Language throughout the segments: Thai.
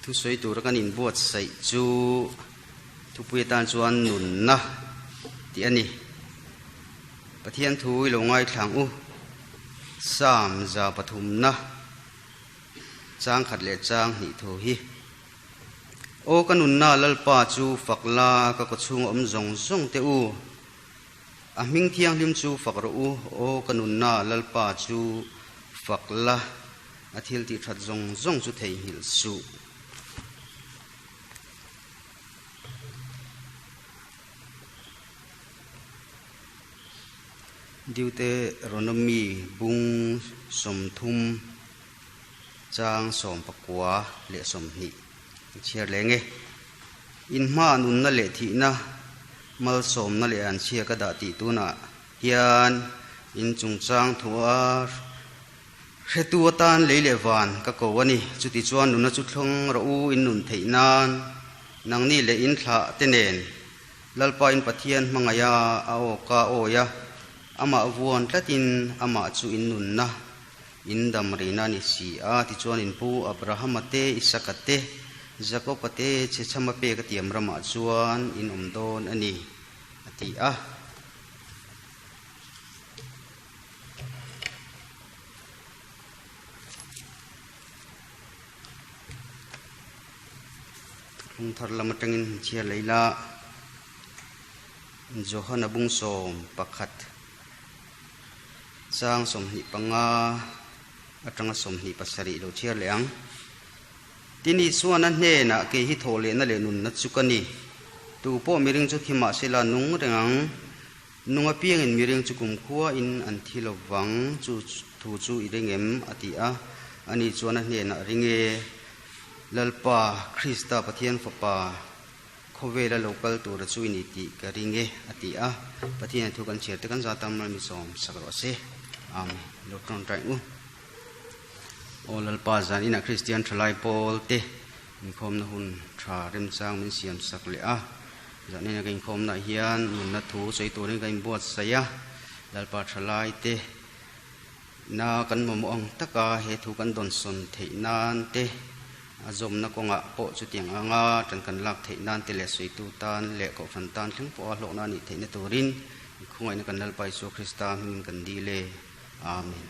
ทุสวยตัวกันอินบวชใส่จูทุกปีตานจวนหนุนนะที่อันนี้ปะเทียนทุยลงไงขังสามจาปฐุมนะจางขัดเละจางหิโทหิโอกันหนุนนะลลปาจูฝักลากะกชุงจงจงเตอูมิงเทียงลิมจูฝักรูโอกันหนุนนะลลปาจูฝักลาอาทิลติทัดจงจงจุเทหิลสูดิวเตรนมีบุงสมทุมจางสมปกวาเลสมหิเชียร์เลงอินมานุนนั่นเลทีนะมัลสมนั่นเลอันเชียกระดาติตุนะเฮียนอินจุงจางทัวเรตัวตานเลวานก็กวันนี้จุดที่จวนนุนจุดลงรูอินนุนเทนานนางนี่เลอินทะเตเนนลัลปาอินปะเทียนมังยาอาโอกาโอยะอามาวัวนัดอินอามาจูอินนุนนะอินดามรีนานิสีอาที่จวนอินปูอับราฮัมเตอิสกัตเตจักรพเตเชชมาเปกติยมรามาจวนอินโดนอันนี้อติอาลุงทาร์ลามาตังอินเชียเลล่าโจฮันบุงสมปักขัดจางสมหิปังอาอัตรังสมหิปัสริโลเชียเหลียงที่นี่ส่วนนั้นเนน่ะเกหิโทเลนั่นเลนุนนัดสุกันีตูโปมีเรื่องจุขิมาเสลานุงเรื่องนุงอเปียงอินมีเรื่องจุกุมขัวอินอันทิลวังจูทูจูอีเรื่องเอ็มอติอาอันนี้ส่วนนั้นเนน่ะเรื่องลลปาคริสตาปะเทียนฟปาโคเวลโลกัลตัวระจุอินิติกริงอติอาปะเทียนทุกันเชียร์ตกันจาตัมมันมิสอมสักรอเซอามีลดตอนใจโอลลปาจานินะคริสเตียนทลายโปลเตมีคมนะหุ่นทราเริมจางมันเสียมสักเลยจานี่นะกินคมนะเฮียนมันนัทูใส่ตัวนี้กินบวชเสียลลปาทลายเตนากันมมองตะกาเหตุกันดนสนเทนานเตอาจมนักงะโปจุดยังงาจันกันลักเทนานเตเลสวยตูตานเละกับฟันตานทั้งปอหลอกนานิเทนตัวรินคงไอ้นักกันนัลไปสู่คริสตานมิกันดีเลอาเมน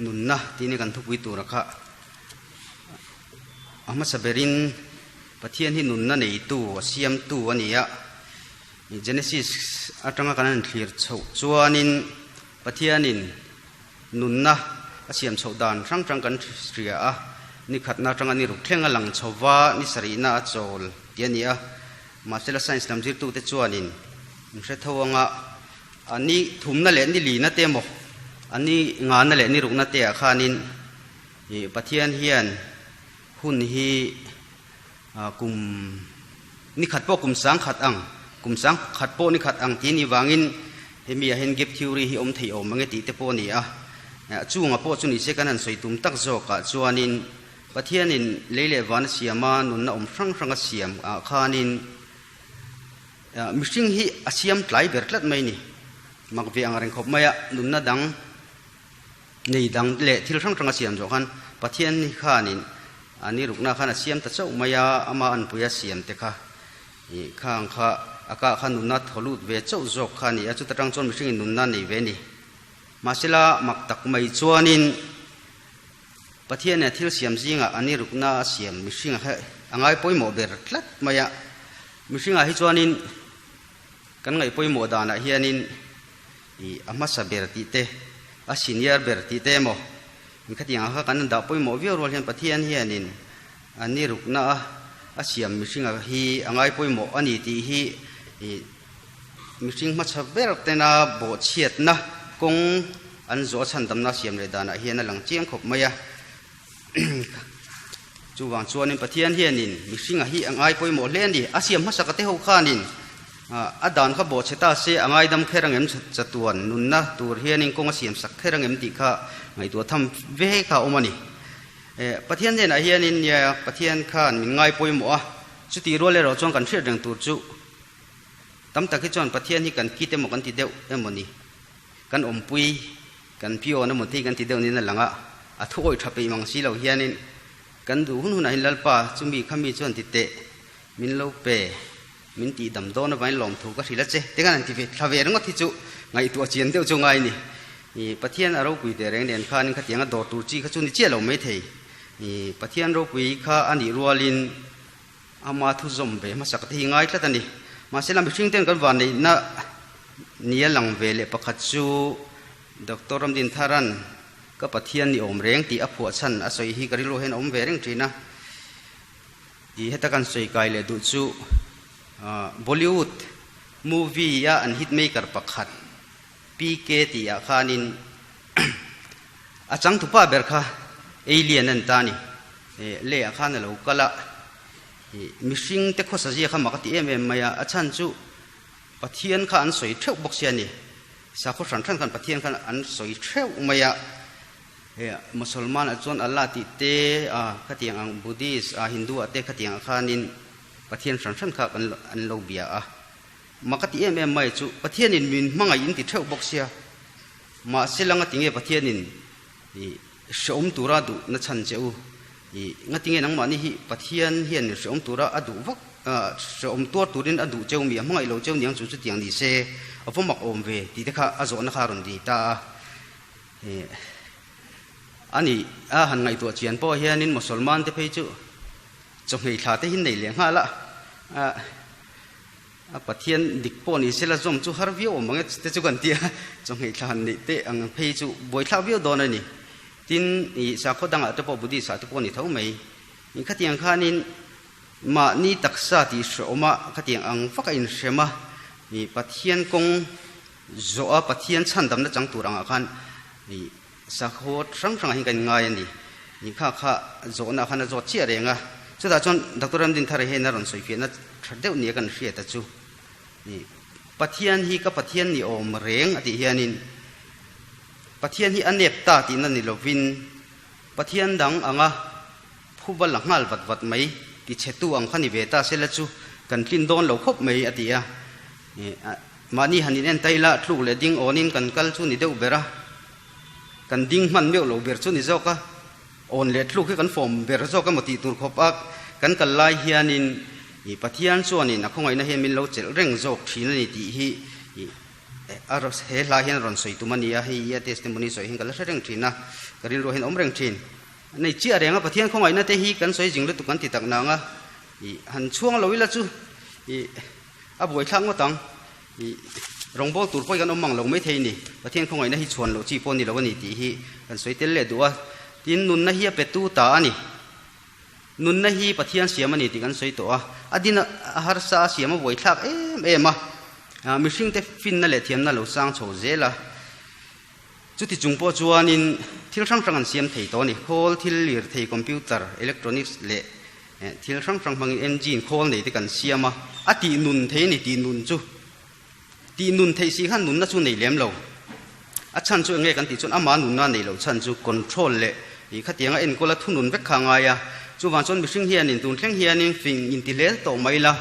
นุนนะที่นี่กันทุกวิตุระคะอามาสเบรินปะเทียนที่นุนนะในตัวเสียมตัวนี้อะในเจเนซิสอัตรังกันนั้นเคลียร์ชวนินปะเทียนินนุนนะเสียมชาวดานรังจังกันสตรีอะนี่ขัดนาจังกันนี่รุกเข่งหลังชาวว่านี่สรีนาโจลเดียนี่อะมาเซลไซน์สลัมจิรตุเตจวนินมุเสทวงะอันนี้ถุมนั่นแหละนี่ลีนั่นเต็มบอกอันนี้งานนั่นแหละนี่รุกนั่นเตะขานินปะเทียนเฮียนหุ่นฮีกลุ่มนี่ขัดโปกลุ่มสังขัดอังกลุ่มสังขัดโปนี่ขัดอังที่นี่วางินเฮมีเห็นเก็บทิวรีฮิอมเทียวมังเงติเตโปนี่อะจูงโปจุนี่เสกันนั้นสวยตุ่มตักโจกะจวนินปะเทียนินเล่ๆวันเสียมานุนน่ะฟังเสียมขานินมิชิงฮีเสียมไหลเบิดลัดไม่นี่มักเวียงอะไรขบไม่อะนุนน่ะดังนี่ดังเละที่เราฟังเสียมโจกันปะเทียนนี่ขานินอันนี้ลูกน่ะขาน่ะเสียมตะเจ้าไม่ยาอามาอันปุยเสียมเตค่ะนี่ข้างข้าอากาขานุนน่ะทะลุเวเจ้าโจกขานี่จุดตั้งจนมิชิงนุนน่ะนี่เวนี่มาเสลามักตักไม่จวนินปะเทียนเนี่ยที่เสียมซิงอันนี้รุกน่าเสียมมิชิงให้อังไงป่วยหมอเบิร์ตลัดมายะมิชิงให้จวนินกันไงป่วยหมอดานะเฮียนินอามาสเบิร์ติเตอาสินียร์เบิร์ติเตโมมีขัดยังกันนั่นดาป่วยหมอวิวรัวเห็นปะเทียนเฮียนินอันนี้รุกน่าอาเสียมมิชิงให้อังไงป่วยหมออันนี้ที่ให้มิชิงมาสเบิร์ตน่าโบเชียดนะกงอันโจชันดำนาเสียมเลยดานะเฮียนั่งหลังเจียงขบไม่ยะจูวางชวนนินปะเทียนเฮียนินมิสิงห์ฮีอังไอป่วยหมดเล่นดิอาเสียมมาสักเตะหูขานินอดานข้าบอกเชตาเสอังไอดำแค่รังเอ็มจัตวนนุนนะตัวเฮียนินกงอาเสียมสักแค่รังเอ็มติข้าไงตัวทำเวข้าอมันนี่ปะเทียนเฮียนะเฮียนินเนี่ยปะเทียนข้ามิงไงป่วยหมดจุดที่รัวเลยเราจงกันเชื่อเรื่องตัวจูตั้มตะกี้จวนปะเทียนนี่กันคิดเต็มหมดกันทีเดียวเอ็มมันนี่กันอมปุยกันพิโอนะหมดที่กันทีเดียวนี่นั่นหลัง a thu oi thapi mang si lo hianin kan du hun hun a hin lalpa chumi khami chuan ti te min lo pe min ti dam do na vai lom thu ka thila che te kan ti ve thlave rang thi chu ngai tu chian deu chu ngai ni i pathian aro pui te reng den khan kha tianga dor tur chi kha chu ni che lo mai thei i pathian ro pui kha ani rualin ama thu zom be ma sak thi ngai tla tani ma selam bishing ten kan van nei na nia lang vele pakhat chu Dr. Ramdin Tharan ka pathian ni om reng ti aphu chan a soi hi karilo hen om ve reng trina i heta kan soi kai le du chu Bollywood movie ya an hitmaker pakhat PK ti a khanin achang tu pa ber kha alien an tani le a khan lo kala mishing te khosa ji kha makati em maya achan chu pathian kha an soi theu bok sia ni sa kho san than kan pathian khan an soi theu maya musulman a chon Allah ti te khatiang ang buddhist hindu ate khatiang khanin pathian san than kha an lo bia makati em mai chu pathian in min mangai in ti theu bok sia ma selanga tinge pathian in shom tura du na chan cheu ngatinge nang mani hi pathian hian shom tura adu vak shom tur turin adu cheu mi mangai lo cheu niang chu chu tiang ni se apomak om ve ti te kha azo na kha ron di ta ani han ngai tu chian po hian in musulman te phei chu chonghei thla te hin nei le nga la pathian dik po ni sela zom chu har vio mangi te chu kan tia chonghei thlan ni te ang phei chu boi thla vio don ani tin i sa khodang ate po budi sa te po ni thau mai ni khatiang khanin ma ni taksa ti shoma khatiang ang faka in shema ni pathian kong zo a pathian chandam na chang turang khan ni sa kho sang sang hin kan ngai ani ni kha zo na khana zo chia renga chu da chon Dr. Ramdin Thar he na ron soi fe na thadeu ni kan hria ta chu ni pathian hi ka pathian ni om reng ati hianin pathian hi anep ta ti na ni lovin pathian dang anga phubal ngal wat wat mai ti chetu ang khani ve ta sela chu kan tlin don lo khop mai atia mani hanin en taila thluk le ding onin kan kal chu ni deu bera kan ding man meu lo ber chu ni zoka on le thluk kan form ber zoka mati tur khopak kan kal lai hianin i pathian chuanin a khongai na he min lo chel reng jok thina ni ti hi aros he la hian ron soi tumania hi ya testimony soi hin kal reng thina karin ro hen om reng thin nei chi arenga pathian khongai na te hi kan soi jing le tu kan ti tak na nga i han chuang lo ila chu i a boi thlang ngo tang i rongbol tur poi kan omang lo mai thei ni pathian khongai na hi chuan lo chi pon ni lo ni ti hi kan soi tel le duwa tin nun na hi pe tu ta ani nun na hi pathian siam ani ti kan soi to adina har sa siam boi thak em mishing te fin na le thiam na lo sang chho zela chuti chungpo chuanin thil sang sang an siam thei to ni khol thil lir thei computer electronics le thil sang sang mang engine khol nei te kan siama ati nun thei ni ti nun chu ti nun thei si khan nun na chu nei lem lo a chan chu nge kan ti chun ama nun na nei lo chan chu control le i khatianga en kola thunun vek khanga ya chu wan chon mishing hian in tun thleng hian in fing in ti le to mai la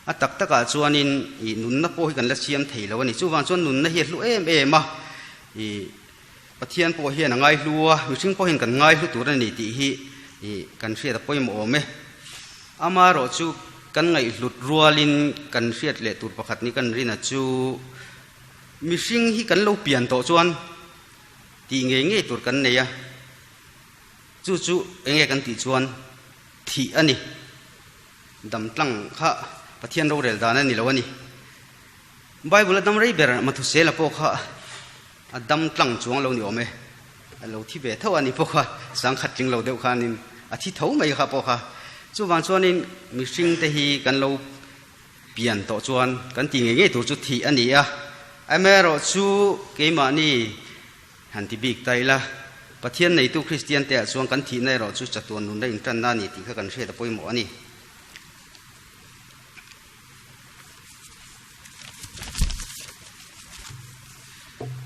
a tak taka chuanin i nun na po hi kan la siam thei lo ani chu wan chon nun na hi hlu em a i pathian po hian angai hlua mishing po hin kan ngai hlu tur ani ti hi i kan hria da poim ome ama ro chu kan ngai hlut rualin kan hriat le tur pakhat ni kan rina chu mishing hi kan lo pian to chuan ti nge tur kan neya chu enge kan ti chuan thi ani dam tlang kha pathian ro rel dan ani lo ani bible dam rei ber ma thu sela po kha adam tlang chuang lo ni ome lo thi be tho ani po kha sang khat ting lo deu khanin a thi tho mai kha po kha chu wan chuanin mishing te hi kan lo pian to chuan kan ti nge tur chu thi ani a amero chu ke ma ni han ti big taila pathian nei tu christian te chuang kan thi nei ro chu chatuan nun dai tan na ni ti kha kan hre da poimo ani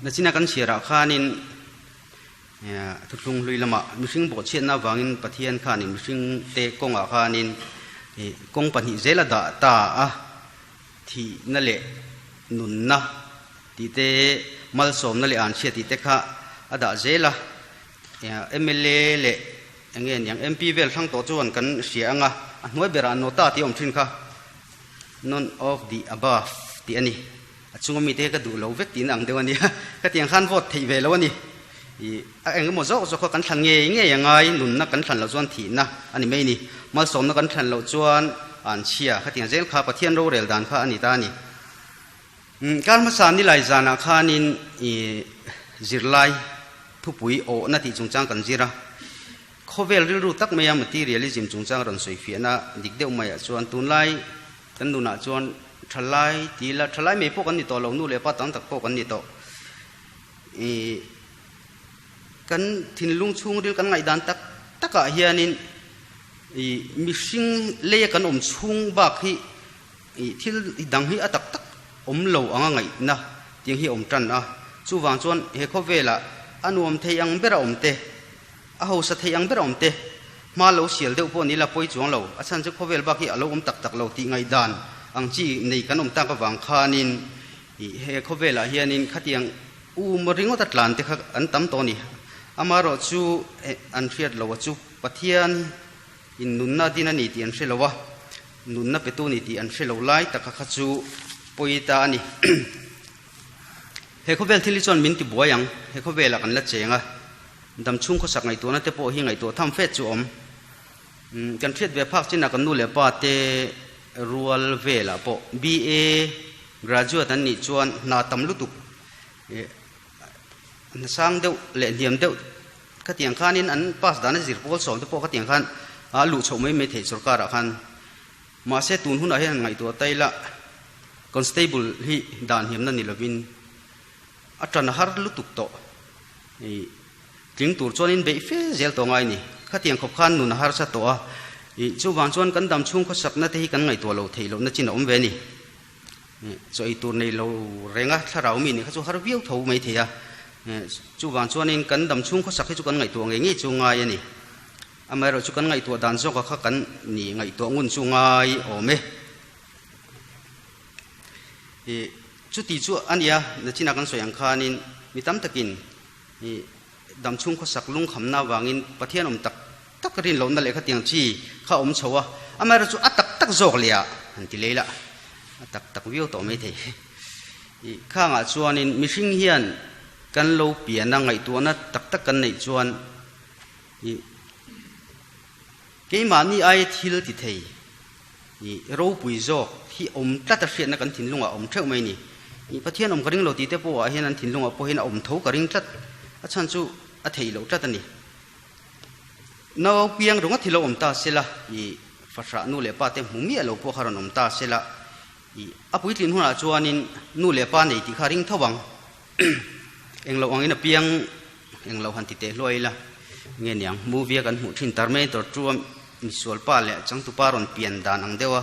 na china kan siara khanin thutlung lui lama mishing bo chen na wangin pathian khanin mishing te konga khanin kong pani zela da ta a thi na le nun na ti te mal som na le an che ti te kha ada zela MLA เละอย่างเงี้ยอย่าง MP เวลทั้งตัวจวนกันเสียงอ่ะหน่วยเบราโนตาที่อมชินค่ะ none of the above ที่อันนี้ช่วงมีเทก็ดูเราเวกตีนังเดียวนี้ก็เตียงขันโฟดที่เวลวันนี้เองก็หมดโซ่ก็กันทันเงี้ยยังไงหนุนนักกันทันเราจวนถีนะอันนี้ไม่นี่มาสมนักกันทันเราจวนอ่านเชียก็เตียงเจ้าข้าประเทศโรเรลดันข้าอันนี้ตานี่การมาสานนี่หลายจานาข้านินจิรไลผู้ป่วยโอนาทีจงจังกันจิระเขาเวลรู้ตักไม่ยามที่เรียลิจิมจงจังรันสวยเฟียนะดิกเดียวไม่จวนตุนไลกันดูน่ะจวนทลายทีละทลายไม่พวกกันนี่ต่อเรานู่นเลยป้าตั้งตักพวกกันนี่ต่อกันทิ้งลุงชุงเรียกกันไงดันตักเฮียนินมิชิงเลี้ยกันชุงบักฮีที่ดังฮีตักเหลาไงนะยังฮีจันนะจู่วางจวนเฮเขาเวลาอันเทียงเบรเตเอาสัตเทียงเบรเตมาเราเสียเดียวพวกนี้ละป่วยจวงเราอาจารย์จะเขาเวลาบักฮีเราตักเราที่ไงดันอังจีในกันตั้งกับวางคานินเฮเขาเวลาเฮียนินขัดยังมริงวัดหลานที่เขาอันตั้มตัวนี้อามาเราจูอันเฟียดเราจูปะเทียนอินนุนนาดินันนี่ที่อันเชลวะนุนนาเปตูนี่ที่อันเชลวไลแต่เขาจูป่วยตานี่เฮเขาเวลที่ลิจวนมินติบัวยังเฮเขาเวลากันละเจงอ่ะดำชุ่มเขาสักไงตัวนั่นเตปโอหิไงตัวทำเฟซจูอมกันเฟียดเวพักจินักกันนู่นเลยป้าเตรัวเวลาปอ BA graduate อันนี้จวนนาตำลุตุสร้างเดียวเล่นเดียมเดียวก็เตียงข้านินอันปัสดานสิริพอลสอนที่พอก็เตียงข้านลุชไม่เทสุรการะขันมาเสตุนหุ่นอะไรไงตัวไตละคอนสเตเบิลที่ด่านเหียมนั่นนี่ละวินอัตราหาร์ลุตุกโตถึงตัวจวนนินเบฟเจลตัวไงนี่ก็เตียงขบขันนุนหาร์สัตตัวจู่วางจวนกันดำชุ่มเขาสักนาทีกันไงตัวเราเทเรานั่นจีนอมเวนี่จู่ไอตัวในเราเร่งอ่ะถ้าเรามีนี่เขาจู่หาร์วิวเท่าไม่เทียจู่วางจวนนินกันดำชุ่มเขาสักให้จู่กันไงตัวไงจู่ไงนี่อเมริกาจู่กันไงตัวดันซอกเขากันนี่ไงตัวงุนจู่ไงโอ้เมจู่ตีจู่อันนี้นั่นจีนกันสวยอย่างข้านินมีตั้มตะกินดำชุ่มเขาสักลุงคำนาวางินประเทศอมตักตักรินเรานั่นเลยเขาเตียงชีเขาอมชัวอเมริกาตักโจกเลยอ่ะอันที่เลยละตักวิวตัวไม่เท่ข้างจวนนินมิชิงเฮียนกันเราเปลี่ยนนั่งไงตัวนั้นตักกันในจวนเกี่ยมานี่ไอ้ที่เราที่เทเราปุยโจกที่อมตัดเสียนกันทิ้งลงอ่ะอมเท่าไม่นี่ประเทศอมกระดิ่งเราตีเตปว่าเห็นนั้นทิ้งลงอ่ะพอเห็นอมเท่ากระดิ่งตัดอาจารย์จู่อาเทเราตัดนี่นาเพียงตรงที่เราอมตาเสละภาษาโนเลป้าเต็มหูมีเราพวกเขาเราอมตาเสละอาปุยทิ้งหัวจวนนินโนเลป้าในที่ขาริงทวังเองเราอังอินเพียงเองเราหันติเตลอยละเงี้ยยังมูวี่กันหูทิ้งตาร์เมตัวจวมมิสวลป้าเละจังตุปารอนเปลี่ยนดานอังเดียว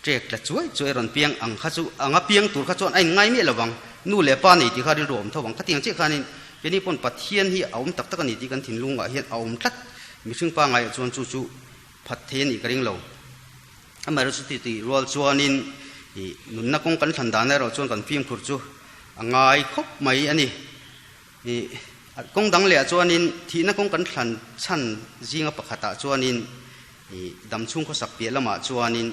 เจ๊กละช่วยรอนเพียงอังข้าจูอังเพียงตัวข้าจวนไอ้ง่ายมีระวังโนเลป้าในที่ขาริงรวมทวังข้าเตียงเจ้าขานินเป็นนี่ปนปัดเทียนที่เอาตักกันนี่ที่กันทิ้งลุงอ่ะเห็นเอาตัดมิซึ่งป้าไงจวนจู่พัดเทียนอีกกระดิ่งเราอเมริกาที่รัวจวนนินนุนนักกงกันทันดานเนี่ยเราจวนกันฟิล์มขุดจู่ไงครบไหมอันนี้กงดังเหล่าจวนนินที่นักกงกันทันชั้นจิงกับปะขตาจวนนินดำชุ่มเขาสักเปียละมาจวนนิน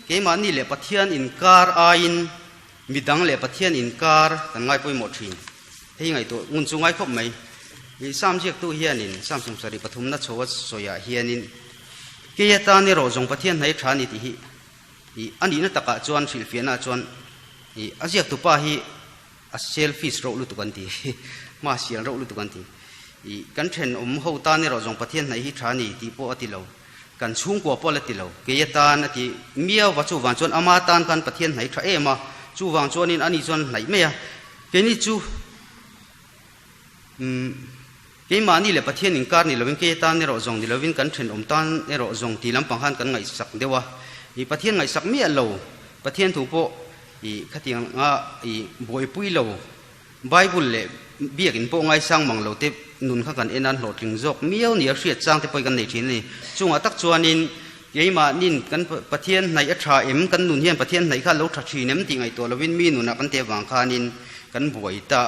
เกี่ยมันนี่เหล่าปะเทียนอินการอายินมีดังเหล่าปะเทียนอินการแต่ไงไปหมดทิ้งที่ไงตัวงุนจุงไงครบไหมสามเชือกตู้เฮียนินสามสงสารีปฐุมนัชวัตสวยเฮียนินเกี่ยตานี่เราจงปะเทียนให้ฐานิติอันนี้นั่นตะกะจวนสิลฟีน่าจวนอาเซียตุป้าฮีอาเซลฟิสเราลุตุกันทีมาเสียเราลุตุกันทีกันเช่นเขาตานี่เราจงปะเทียนให้ฐานิติปอติเรากันชุ่งกัวปอลติเราเกี่ยตานี่ที่เมียววัจูวันจวนอามาตานกันปะเทียนให้ฐามาจูวันจวนนินอันนี้จวนไหนไม่อะเกี่ยนี่จูเกี่ยมานี่แหละประเทศนิงการนี่เราเป็นเกี่ยตานนี่เราจงนี่เราเป็นกันเช่นตานนี่เราจงที่ลำพังหันกันไงสักเดียวประเทศไงสักเมียเราประเทศถูกปะขัดยังบอยปุยเราไบเบิลเล่เบียกินปไงสร้างมังเราเต็มนุนข้ากันเอ็นันหลอดถึงจอกเมียวเนี่ยเสียสร้างที่ไปกันในที่นี่ช่วงตักจวนนินเกี่ยมานินกันประเทศในอัตรากันนุนเฮียนประเทศในข้าเราทัดชีเนมที่ไงตัวเราวินมีนุนกันเทวังคานินกันบอยตา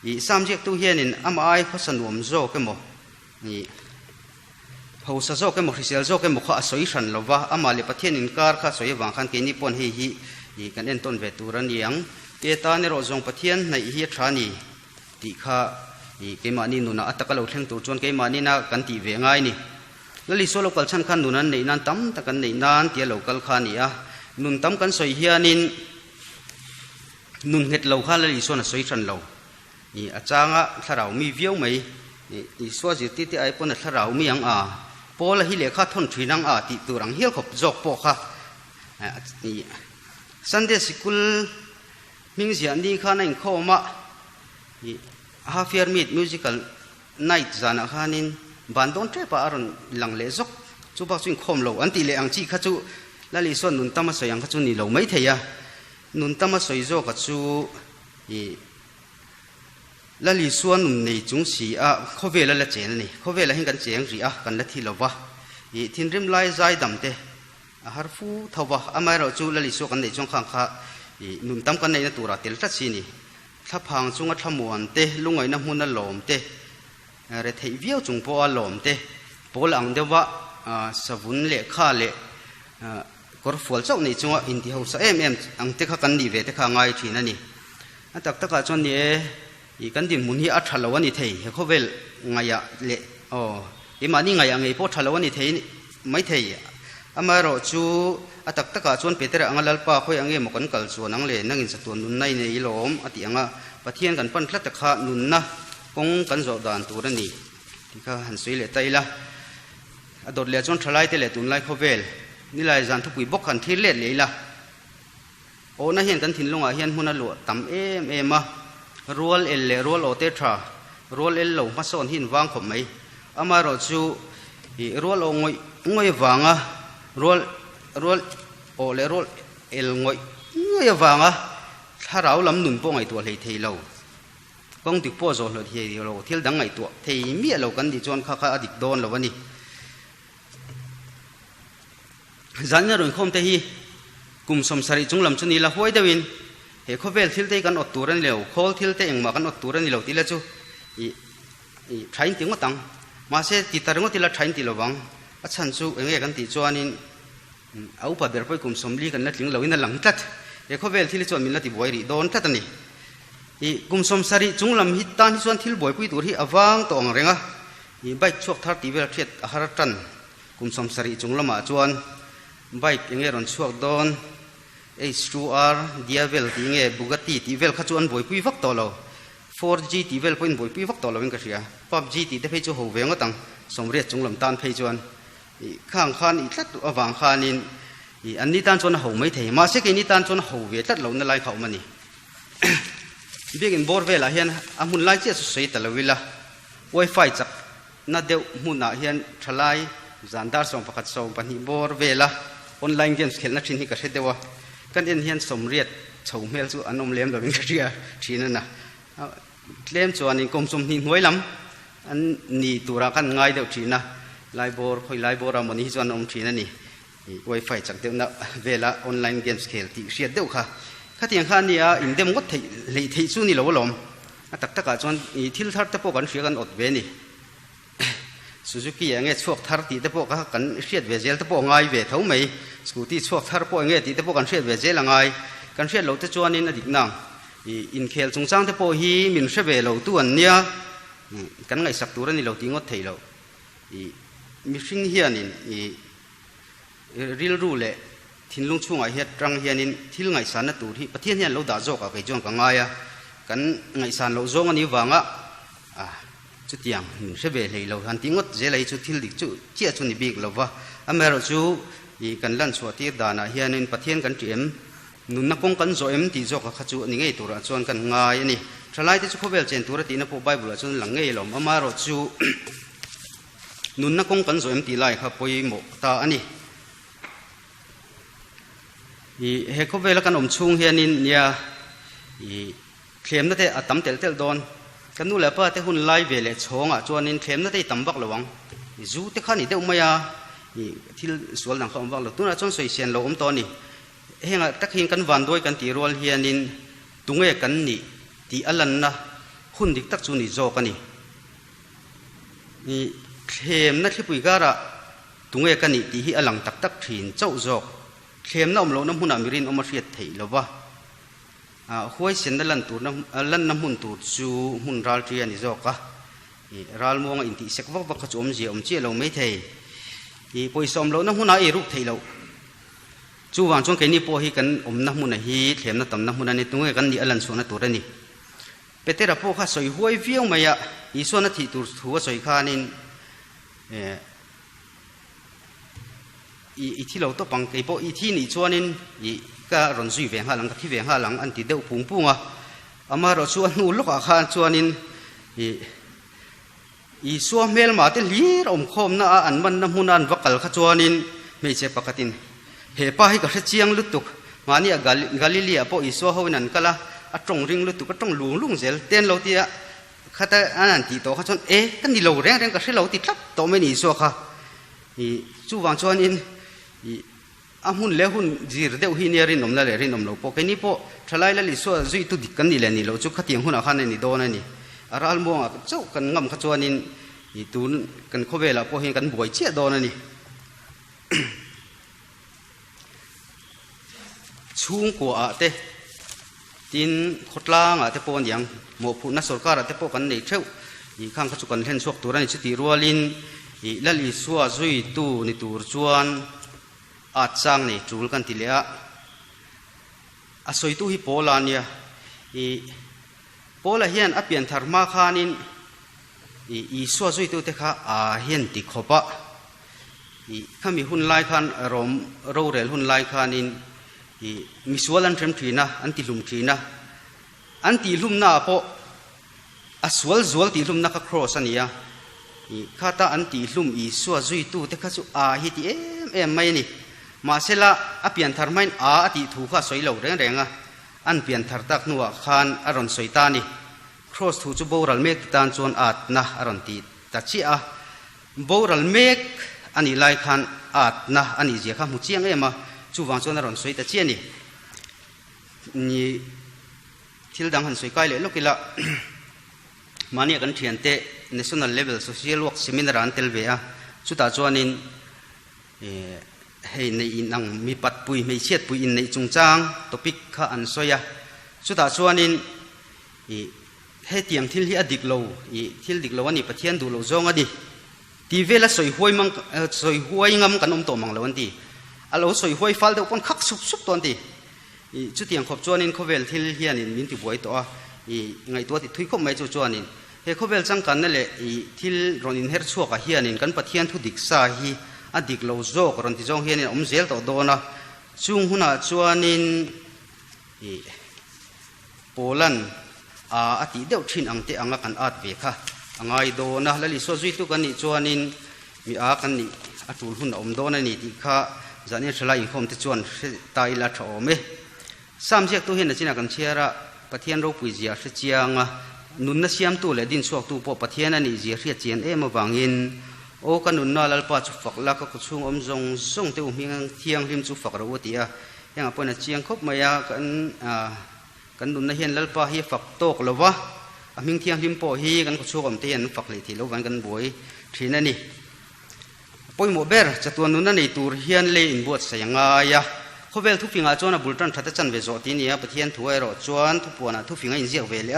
sam jek tu hianin amai khosanum zo ke mo hosa zo ke mo risel zo ke mo kha soi ran lova amali pathian in kar kha soi wang khan ke ni pon hi kan en ton ve turan yang ke ta ne ro zong pathian nei hi thani ti kha ke mani nuna atakalo thleng tur chon ke mani na kan ti ve ngai ni lali so local chan khan nunan nei nan tam ta kan nei nan tia local khani a nun tam kan soi hianin nun het lo kha lali so na soi than lo achanga tharau mi viau mai so ji ti ai pon tharau mi ang a pol hi le kha thon thrinang a ti turang hial khop jok po kha Sunday school ming zian ni kha na in khoma half year meet musical night zana khanin bandon tre pa aron lang le zok chu ba chuin khom lo an ti le ang chi kha chu lali son nun tama soyang kha chu ni lo mai theya nun tama soi zo ka chu lali suan nun nei chung si a khovela la chen ni khovela hin kan cheng ri a kan la thi lo wa thin rim lai zai dam te har fu thawa amai ro chu lali so kan nei chung khang kha nun tam kan nei na tura tel ta chi ni thapang chunga thamuan te lungoi na hmun a lom te re thei viau chung po a lom te pol ang dewa savun le kha le kor fual chau nei chunga in ti ho sa em ang te kha kan ni ve te kha ngai thina ni atak taka chon ni kan din mun hi a thalo ani thei he khovel ngaya le mani ngaya ngei po thalo ani thei mai thei amaro chu atak taka chon petera angalal pa khoi ange mokon kal chuan ang le nangin satun nun nai nei lom ati anga pathian kan pan thlat kha nun na kong kan zo dan turani tika han sui le taila ador le chon thalai te le tun lai khovel ni lai zan thu pui bok kan thil le leila o na hian kan thin lunga hian huna lo tam em a rual el le rual o te tha rual el lo ma son hin wang khom mai amaro chu rual o ngoi wanga rual o le rual el ngoi wanga tharau lam nun po ngai to lei thei lo kong tik po zo lo thei lo thil dang ngai to thei mi lo kan di chon kha adik don lo wani zanya ron khom te hi kum som sari chunglam chuni la hoi dawin he khovel thil te kan ot turan leo khol thil te engma kan ot turan lo ti la chu thain ting tang ma se ti tarngo ti la thain ti lo wang a chan chu enge kan ti chuanin au pa ber poi kum som li kan na tling lo in lang tat he khovel thil chon min la ti boi ri don tat ani kum som sari chunglam hi tan hi chuan thil boi pui tur hi awang to ang renga bike chok thar ti vel thiet a har tan kum som sari chunglama chuan bike enge ron chuak don H2R Diavel ti nge Bugatti ti vel kha chuan boi pui vak to lo 4G ti vel point boi pui vak to lo in ka ria PUBG ti te phei chu ho venga tang somriat chunglam tan phei chuan khang khan i tlat awang khanin anni tan chuan ho mai thei ma se ke ni tan chuan ho ve tlat lo na lai khau mani begin bor vela hian amun lai che su sei talawila wifi chak na deu hmuna hian thalai zandar som pakhat som pani bor vela online games khelna thin hi ka hredewa kan en hian somriat chhoumel chu anom lem lovin ka ria thina na klem chuan in komsum ni hnuailam an ni tura kan ngai deuh thina laibor khoi laibor amoni chuan om thina ni wifi chak deuh na vela online games khel ti hriat deuh kha khatiang kha nia in dem ngot thei lei thei chu ni lo lom atak taka chuan i thil thar te po kan hria kan ot ve ni Suzuki ange chuak thar ti te po ka kan hriat ve zel te po ngai ve tho mai scooty chuak thar po ange ti te po kan hriat ve zel angai kan hriat lo te chuan in adik nang in khel chungchang te po hi min hre ve lo tu an nia kan ngai sak tur ani lo ti ngot thei lo mi hring hianin ril ru le thinlung chunga hiat rang hianin thil ngai san na tur hi pathian hian lo da zo ka kai jong ka ngaya kan ngai san lo zong ani wanga chu tiang min hre ve lei lo han ti ngot je lei chu thil dik chu chia chu ni bik lo wa amero chu kan lan chhuat ti dana hianin pathian kan tiam nun na kong kan zo em ti zo ka kha chu ni ngei tura chuan kan ngai ani thalai te chu khovel chen tura ti na po bible chun lang ngei lom amaro chu nun na kong kan zo em ti lai kha poi mo ta ani he khovel kan om chung hianin nia khlem na te atam tel tel don kan nu la pa te hun lai ve le chonga chuanin khlem na te tambak lawang zu te khani deuh maya thil sual nang khom wak lo tuna chon soi sian lo om to ni henga takhin kan van doi kan ti rol hianin tunge kan ni ti alan na หุ่นดิกตักจูนี่โจกันนี่เข้มนัดที่ปุยการะตุงเอกันนี่ที่อลังตักตักถิ่นเจ้าโจเข้มน้ำเราน้ำหุ่นอเมรินอมาเรียดไทยแล้ววะห้วยเส้นลันตูลันน้ำหุ่นตูจูหุ่นรัลเทียนี่โจกะรัลมองอินทิเสกวักขจมเจียมเจียเราไม่ไทยปุยสมเราน้ำหุ่นไอรูปไทยเราจูวางช่วงแค่นี้พอให้กันน้ำหุ่นฮีเข้มน้ำต่ำน้ำหุ่นนี่ตุงเอกันนี่อลันส่วนนั้นตัวนี้เปเตระพวกข้าสอยห้วยเวียงมาอะอีส่วนนั้นที่ตัวหัวสอยข้านินอีที่เราต้องปังไอ้พวกอีที่นี่ส่วนนินอีก็รอนซุยเวียงหาหลังกับที่เวียงหาหลังอันที่เดือดปุ่งปุ่งอ่ะอามาเราส่วนนู้นลูกอาคารส่วนนินอีส่วนเมลมาเตลีรอมคมนะอันมันน้ำหุ่นอันวักกัลข้าส่วนนินไม่ใช่ปกติเฮป้าให้กับเชียงลุตุกมาเนี่ยกาลิเลียพวกอีส่วนเขานั่นก็ละตรงริงลุตุก็ตรงลุงเซลเต้นเราที่ข้าแต่อันนั้นที่โตข้าส่วนกันนี่เราแรงก็ใช่เราที่ทับโตไม่หนีส่วนค่ะจู่วางส่วนนินหุ่นเลี้ยหุ่นจีรเดียวหินเรินนมละเลยรินนมเราพอแค่นี้พอทลายละลิส่วนจุยตุดิกันนี่แหละนี่เราจุกขัดยังหุ่นอาคารนี่โดนนี่อารัลมองเจ้ากันงำขจวนินตูนกันขบเวลาพอเห็นกันบ่อยเชี่ยโดนนี่ช่วงกว่าเตจินขดล่างเตปนอย่างหมอผู้นักสการเตปกันนี่เช่าข้างขจุกันเห็นสวกตัวนี้ชุติรัวลินละลิส่วนจุยตูนี่ตูรจวนอาจจังนี่จูลกันทีเลียอาศัยตู้ฮิโปลานี่โปลาเฮียนอเปียนธรรมาคานินส่วนจุยตู้เตค่ะเฮียนติขบะข้ามีหุ่นไล่คันรมโรเรลหุ่นไล่คันินมีส่วนอันเทมทีนะอันติลุมทีนะอันติลุมน่าพอสวลติลุมนักครอสันนี่ข้าตาอันติลุมส่วนจุยตู้เตค่ะสุฮิตไม่นี่มาเสละอเปียนธรรมน์อติถูกข้าสวยเหล่าแรงอันเปียนธรตักนัวขานอรอนสวยตานี่ครอสถูกจูโบรัลเมกตานจวนอาดนะอรอนตีตัดชีโบรัลเมกอันนี้ไล่ขานอาดนะอันนี้เจ้าข้ามุเชียงมาจูวางจวนอรอนสวยตัดชีนี่ทิลดังหันสวยใกล้เลยลูกกิละมาเนี่ยกันเทียนเต national level social work seminar อันเตลเวียสุดท้ายจวนนินให้ในนังมีปัดปุยไม่เชียดปุยอินในจงจางตัวปิกข้าอันสวยสุดท้ายส่วนนี้ให้เตรียมที่อดีตเราที่อดีตเราวันนี้ประเทศดูเราจงอดีทีเวลาสวยห้วยมังสวยห้วยงำกันตัวมังเราวันที่เราสวยห้วยฟ้าเดี๋ยวคนคักสุบตัวนี้จุดที่ยังขบจวนนี้เขาเวลที่เฮียนี่มินติบวยตัวไงตัวที่ทุยขบไม่จวนนี้เฮ้เขาเวลจังกันนั่นแหละที่รอนินเฮร์ชัวกับเฮียนี่กันประเทศทุดิกซาฮีอดีตเราโจกรอนที่จงเฮียนี่เซลตัวโดนะช่วงหุ่นจวนนินโปแลนด์อดีตเดียวทิ้งอังเตอังกันอาดเวค่ะอังไอโดนะแล้วลิโซจุยตุกันนี่จวนนินมีกันนี่ตูลหุ่นโดนะนี่ที่ข้าจะเนี่ยฉลาดอินคมที่จวนตายละชอมสามเชือกตัวเห็นจีนักันเชียระประเทศเราปุยเจียเชียงนุนนัเสียมตัวเลยดินสวกตัวพอประเทศนั้นนี่เจียเรียเจียนมาบางอินโอ้กันนุนน่าลปาจุฟักลักก็ช่วงจงส่งเที่ยวมีเที่ยงริมจุฟักเราวัตียังพอน่ะเชียงคบมายากันนุนน่ะเห็นลปาฮีฟักโตกแล้ววะมิงเที่ยงริมปอฮีกันก็ช่วงเที่ยงฟักเลยทีแล้ววันกันบ่อยทีนั่นนี่ปอยโมเบอร์จะตัวนุนนั่นนี่ตัวเฮียนเลยอินบวชเสียงไงเขาเวลทุกฟิงอาจวนบุลตันทัดจันเวจตีนี่ประเทศถวยรอจวนทุกปวนะทุกฟิงอินเสียเวล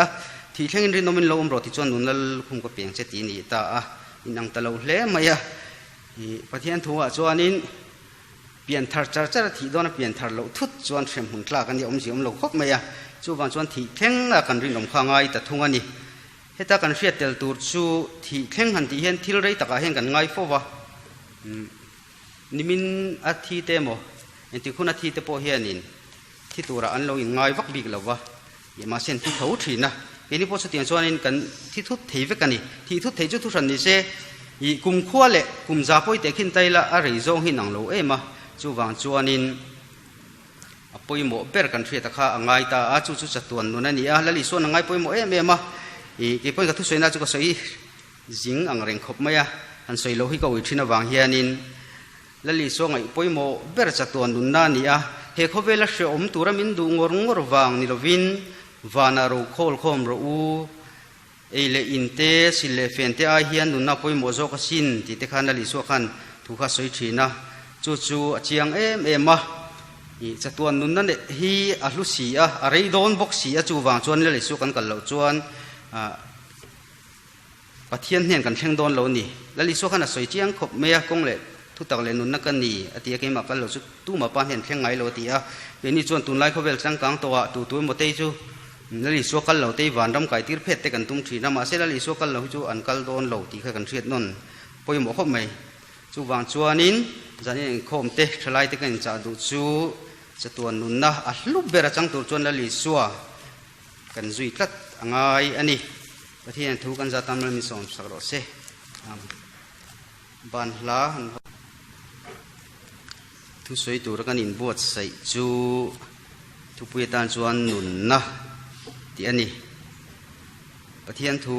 ที่เที่ยงริมนมินลมรอที่จวนนุนนั่นคุมก็เปลี่ยนเจตีนี่ตาอินังตะลุเล่มาประเทศทัวจวนนี้เปลี่ยนทาร์จาร์ที่โดนเปลี่ยนทาร์เราทุกจวนเชื่อมหุ่นกล้ากันเดียวเสียมเราครบมาจูบางจวนที่เข่งกันรินมข้างไงแต่ทุ่งอันนี้เหตุการณ์เสียเตลตูจูที่เข่งหันที่เห็นที่ไรตะการเห็นกันไงฟอวะนิมินอาทิตย์เตมอที่คุณอาทิตย์เตปเฮียนินที่ตัวอันเราอินไงวักบิกแล้ววะอย่ามาเส้นที่เขาถีนะทีนี้พอสุดที่จวนนี้กันที่ทุกทีวิกันนี่ที่ทุกทีจุดทุกสันนี่เสกุมขั้วเละกุมจ่าป่วยแต่ขึ้นใจละอะไรจงหินังโลมาจูวางจวนนินป่วยหมอเปิดกันเสียตะข้าง่ายตาจูจัดตัวนู้นนี่แล้วลิส่วนง่ายป่วยหมอมาอีป่วยกับทุกส่วนน่าจะก็สวยจิงอังเร่งขบไหมอันสวยโลหิก็วิธีน่ะวางเฮียนินแล้วลิส่วนไอ้ป่วยหมอเปิดจัดตัวนู้นนี่เฮเขาเวลาเชื่อมตัวมินดูงอวางนี่เราวินวานารูโคลคอมรู เอเลอินเตสิเลเฟนเตอาเฮียนนุนนาปอยโมโซกสินที่เตขันนาลิสวขันถูกข้าสวยชีนะจู่เจียงมาจะตัวนุนนั่นฮีอัลุสีอะไรโดนบกสีจู่วางจวนเลยลิสวกันกันเหล่าจวนปะเทียนเห็นกันเพ่งโดนเหล่านี้แล้วลิสวขันสวยเจียงขบเมียกงเลยทุกตะเลนุนนักกันนี่อติยาเกมากันเหล่าจุดตู้มาปานเห็นเพ่งไงเหล่าตีเป็นนี่จวนตุนไล่เขาเวลสังกังตัวหมดเตจูนั่นลิสวกันเหล่าตีวันรำไก่ตีเพชรเตกันตุ้มชีน้ำมาเสร็จแล้วลิสวกันเหล่าจู่อันกัลโดนเหล่าตีกันเชียดนนปอยหมกขบไม่จู่วางจวนนินจานี่โคมเตะทลายเตกันจ่าดูจู่จะตัวนุนนะอัลลุบเบระจังตัวจวนแล้วลิสวกันจุยทัดง่ายอันนี้ประเทศทุกันจะทำเรื่องมิสอนสักรอบเสบันลาทุสวยตัวกันอินบวชใส่จูทุกปีตานจวนนุนนะที่อันนี้ประเทศทุ